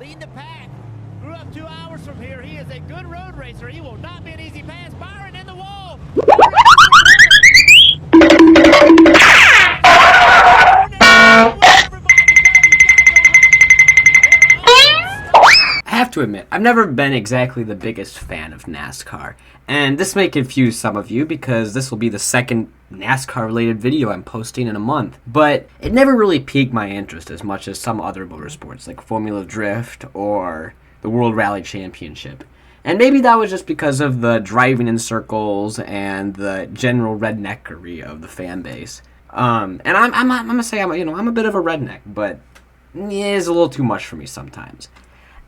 leading the pack. Grew up 2 hours from here. He is a good road racer. He will not be an easy pass. Byron in the wall. I have to admit, I've never been exactly the biggest fan of NASCAR, and this may confuse some of you because this will be the second NASCAR-related video I'm posting in a month, but it never really piqued my interest as much as some other motorsports like Formula Drift or the World Rally Championship. And maybe that was just because of the driving in circles and the general redneckery of the fan base. And I'm gonna say I'm a bit of a redneck, but it is a little too much for me sometimes.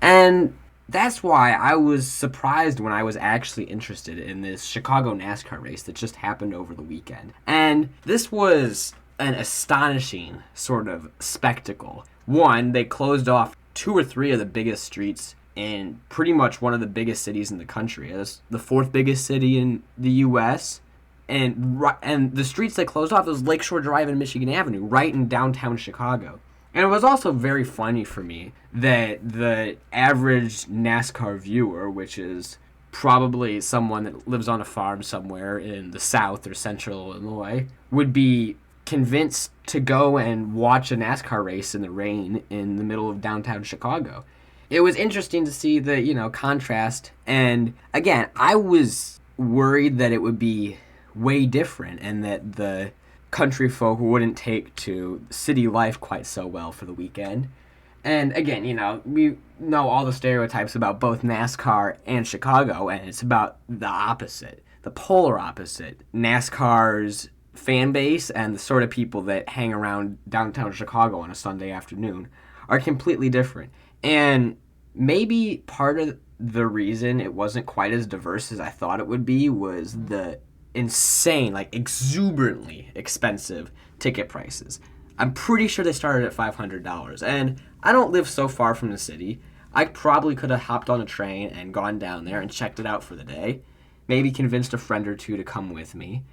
And that's why I was surprised when I was actually interested in this Chicago NASCAR race that just happened over the weekend. And this was an astonishing sort of spectacle. One, they closed off 2 or 3 of the biggest streets in pretty much one of the biggest cities in the country. It's the 4th biggest city in the U.S., and the streets they closed off was Lakeshore Drive and Michigan Avenue, right in downtown Chicago. And it was also very funny for me that the average NASCAR viewer, which is probably someone that lives on a farm somewhere in the South or Central Illinois, would be convinced to go and watch a NASCAR race in the rain in the middle of downtown Chicago. It was interesting to see the, contrast. And again, I was worried that it would be way different and that the country folk wouldn't take to city life quite so well for the weekend. And again, we know all the stereotypes about both NASCAR and Chicago, and it's about the opposite, the polar opposite. NASCAR's fan base and the sort of people that hang around downtown Chicago on a Sunday afternoon are completely different. And maybe part of the reason it wasn't quite as diverse as I thought it would be was the insane, exuberantly expensive ticket prices. I'm pretty sure they started at $500, and I don't live so far from the city. I probably could have hopped on a train and gone down there and checked it out for the day, maybe convinced a friend or two to come with me,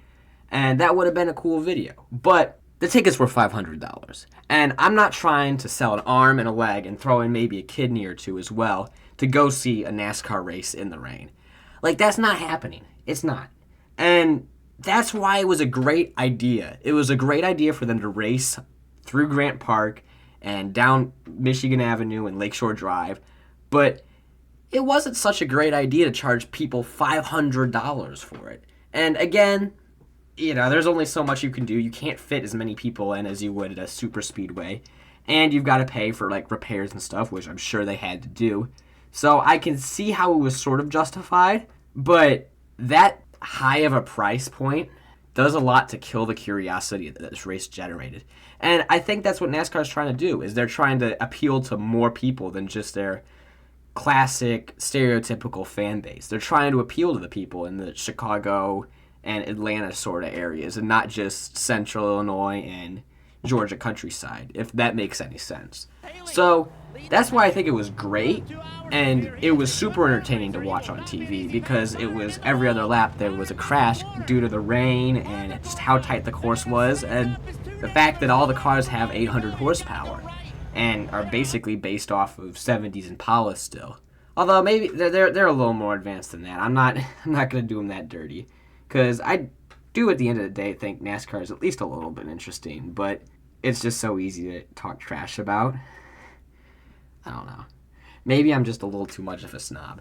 and that would have been a cool video. But the tickets were $500, and I'm not trying to sell an arm and a leg and throw in maybe a kidney or two as well to go see a NASCAR race in the rain. That's not happening. It's not. And that's why it was a great idea. It was a great idea for them to race through Grant Park and down Michigan Avenue and Lakeshore Drive. But it wasn't such a great idea to charge people $500 for it. And again, there's only so much you can do. You can't fit as many people in as you would at a super speedway. And you've got to pay for repairs and stuff, which I'm sure they had to do. So I can see how it was sort of justified. But that high of a price point does a lot to kill the curiosity that this race generated. And I think that's what NASCAR is trying to do, is they're trying to appeal to more people than just their classic, stereotypical fan base. They're trying to appeal to the people in the Chicago and Atlanta sort of areas, and not just Central Illinois and Georgia countryside, if that makes any sense. So that's why I think it was great, and it was super entertaining to watch on TV, because it was every other lap there was a crash due to the rain and just how tight the course was, and the fact that all the cars have 800 horsepower and are basically based off of 70s Impala still. Although maybe they're a little more advanced than that. I'm not going to do them that dirty, because I do at the end of the day think NASCAR is at least a little bit interesting, but it's just so easy to talk trash about. I don't know. Maybe I'm just a little too much of a snob.